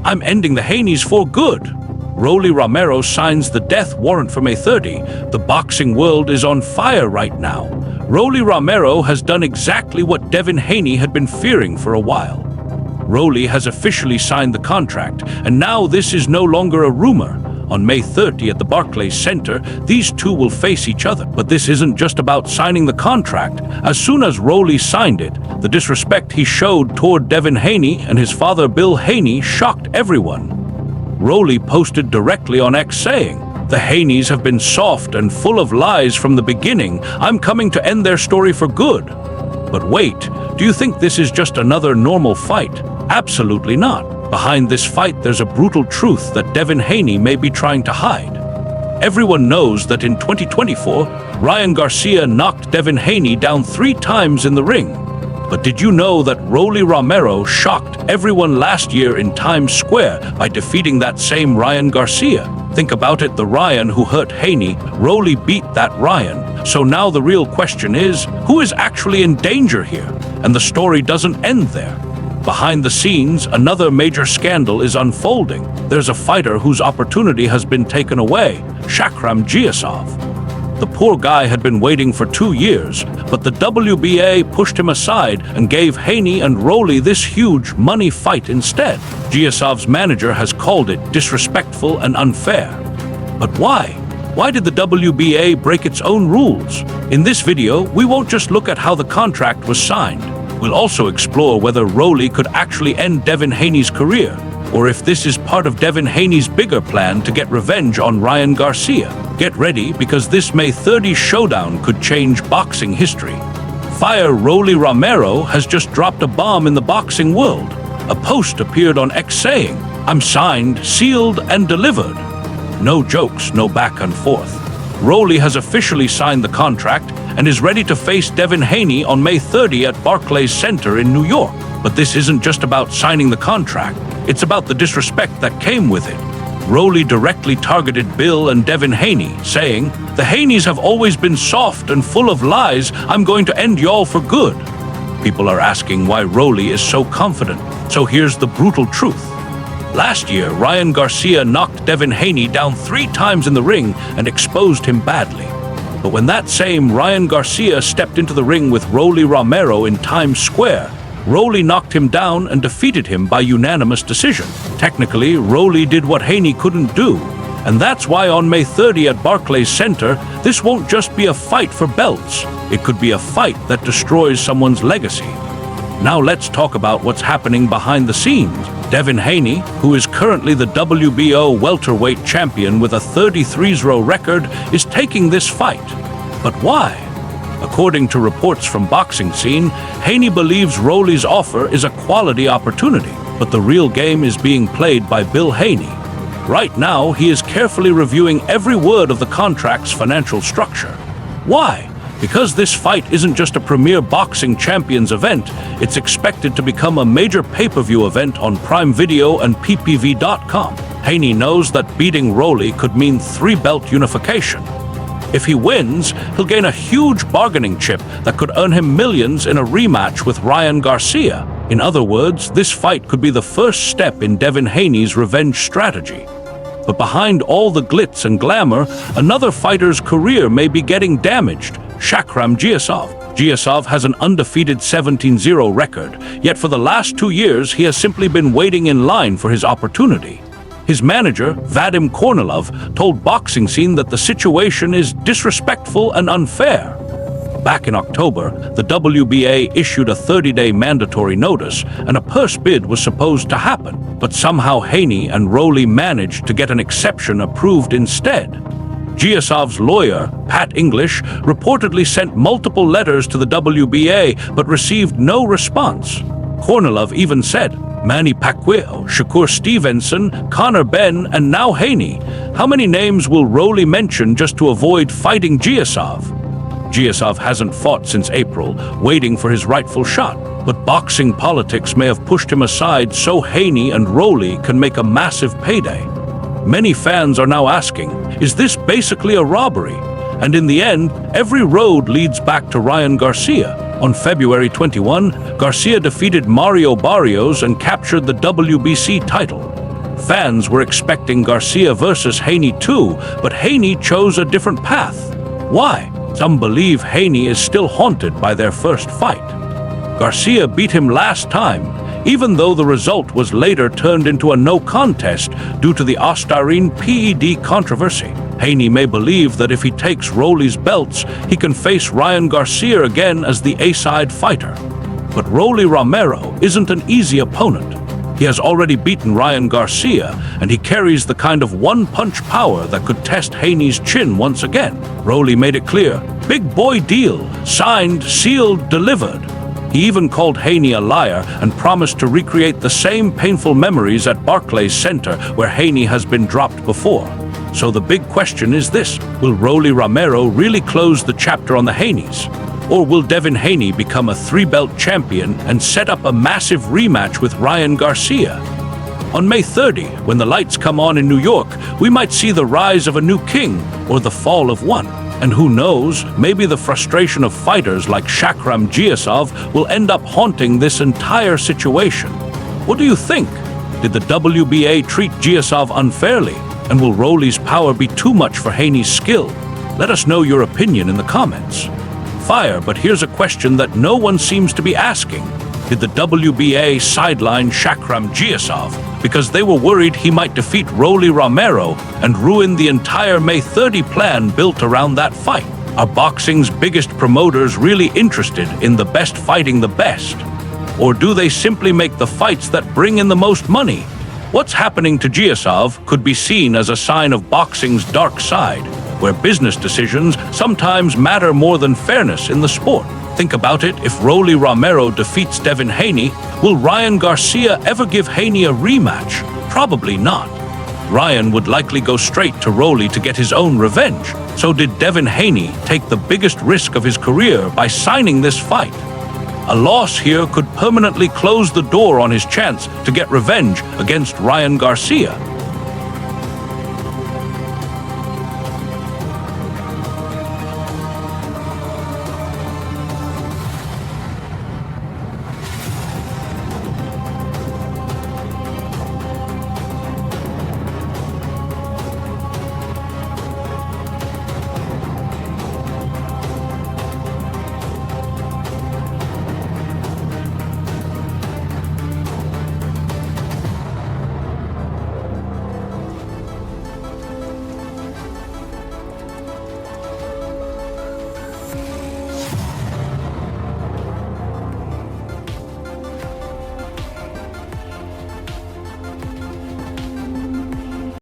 I'm ending the Haneys for good. Rolly Romero signs the death warrant for May 30. The boxing world is on fire right now. Rolly Romero has done exactly what Devin Haney had been fearing for a while. Rolly has officially signed the contract, and now this is no longer a rumor. On May 30 at the Barclays Center, these two will face each other. But this isn't just about signing the contract. As soon as Rolly signed it, the disrespect he showed toward Devin Haney and his father Bill Haney shocked everyone. Rolly posted directly on X saying, "The Haneys have been soft and full of lies from the beginning. I'm coming to end their story for good." But wait, do you think this is just another normal fight? Absolutely not. Behind this fight, there's a brutal truth that Devin Haney may be trying to hide. Everyone knows that in 2024, Ryan Garcia knocked Devin Haney down 3 times in the ring. But did you know that Rolly Romero shocked everyone last year in Times Square by defeating that same Ryan Garcia? Think about it, the Ryan who hurt Haney, Rolly beat that Ryan. So now the real question is, who is actually in danger here? And the story doesn't end there. Behind the scenes, another major scandal is unfolding. There's a fighter whose opportunity has been taken away, Shakhram Giyasov. The poor guy had been waiting for 2 years, but the WBA pushed him aside and gave Haney and Rolly this huge money fight instead. Giyasov's manager has called it disrespectful and unfair. But why? Why did the WBA break its own rules? In this video, we won't just look at how the contract was signed. We'll also explore whether Rolly could actually end Devin Haney's career, or if this is part of Devin Haney's bigger plan to get revenge on Ryan Garcia. Get ready, because this May 30 showdown could change boxing history. Fire Rolly Romero has just dropped a bomb in the boxing world. A post appeared on X saying, "I'm signed, sealed, and delivered." No jokes, no back and forth. Rolly has officially signed the contract and is ready to face Devin Haney on May 30 at Barclays Center in New York. But this isn't just about signing the contract. It's about the disrespect that came with it. Rolly directly targeted Bill and Devin Haney, saying, "The Haneys have always been soft and full of lies. I'm going to end y'all for good." People are asking why Rolly is so confident. So here's the brutal truth. Last year, Ryan Garcia knocked Devin Haney down 3 times in the ring and exposed him badly. But when that same Ryan Garcia stepped into the ring with Rolly Romero in Times Square, Rolly knocked him down and defeated him by unanimous decision. Technically, Rolly did what Haney couldn't do. And that's why on May 30 at Barclays Center, this won't just be a fight for belts. It could be a fight that destroys someone's legacy. Now let's talk about what's happening behind the scenes. Devin Haney, who is currently the WBO welterweight champion with a 33-0 record, is taking this fight. But why? According to reports from Boxing Scene, Haney believes Rolly's offer is a quality opportunity, but the real game is being played by Bill Haney. Right now, he is carefully reviewing every word of the contract's financial structure. Why? Because this fight isn't just a premier boxing champions event, it's expected to become a major pay-per-view event on Prime Video and PPV.com. Haney knows that beating Rolly could mean 3-belt unification. If he wins, he'll gain a huge bargaining chip that could earn him millions in a rematch with Ryan Garcia. In other words, this fight could be the first step in Devin Haney's revenge strategy. But behind all the glitz and glamour, another fighter's career may be getting damaged. Shakhram Giyasov. Giyasov has an undefeated 17-0 record, yet for the last 2 years he has simply been waiting in line for his opportunity. His manager, Vadim Kornilov, told Boxing Scene that the situation is disrespectful and unfair. Back in October, the WBA issued a 30-day mandatory notice, and a purse bid was supposed to happen. But somehow Haney and Rolly managed to get an exception approved instead. Giyasov's lawyer, Pat English, reportedly sent multiple letters to the WBA but received no response. Kornilov even said, Manny Pacquiao, Shakur Stevenson, Conor Benn, and now Haney. How many names will Rolly mention just to avoid fighting Giyasov? Giyasov hasn't fought since April, waiting for his rightful shot. But boxing politics may have pushed him aside so Haney and Rolly can make a massive payday. Many fans are now asking, is this basically a robbery? And in the end, every road leads back to Ryan Garcia. On February 21, Garcia defeated Mario Barrios and captured the WBC title. Fans were expecting Garcia versus Haney too, but Haney chose a different path. Why? Some believe Haney is still haunted by their first fight. Garcia beat him last time, even though the result was later turned into a no contest due to the Ostarine PED controversy. Haney may believe that if he takes Rolly's belts, he can face Ryan Garcia again as the A-side fighter. But Rolly Romero isn't an easy opponent. He has already beaten Ryan Garcia, and he carries the kind of one-punch power that could test Haney's chin once again. Rolly made it clear, big boy deal, signed, sealed, delivered. He even called Haney a liar and promised to recreate the same painful memories at Barclays Center where Haney has been dropped before. So the big question is this, will Rolly Romero really close the chapter on the Haneys? Or will Devin Haney become a 3-belt champion and set up a massive rematch with Ryan Garcia? On May 30, when the lights come on in New York, we might see the rise of a new king or the fall of one. And who knows, maybe the frustration of fighters like Shakhram Giyasov will end up haunting this entire situation. What do you think? Did the WBA treat Giyasov unfairly? And will Rolly's power be too much for Haney's skill? Let us know your opinion in the comments. Fire, but here's a question that no one seems to be asking. Did the WBA sideline Shakhram Giyasov because they were worried he might defeat Rolly Romero and ruin the entire May 30 plan built around that fight? Are boxing's biggest promoters really interested in the best fighting the best? Or do they simply make the fights that bring in the most money? What's happening to Giyasov could be seen as a sign of boxing's dark side, where business decisions sometimes matter more than fairness in the sport. Think about it, if Rolly Romero defeats Devin Haney, will Ryan Garcia ever give Haney a rematch? Probably not. Ryan would likely go straight to Rolly to get his own revenge. So did Devin Haney take the biggest risk of his career by signing this fight? A loss here could permanently close the door on his chance to get revenge against Ryan Garcia.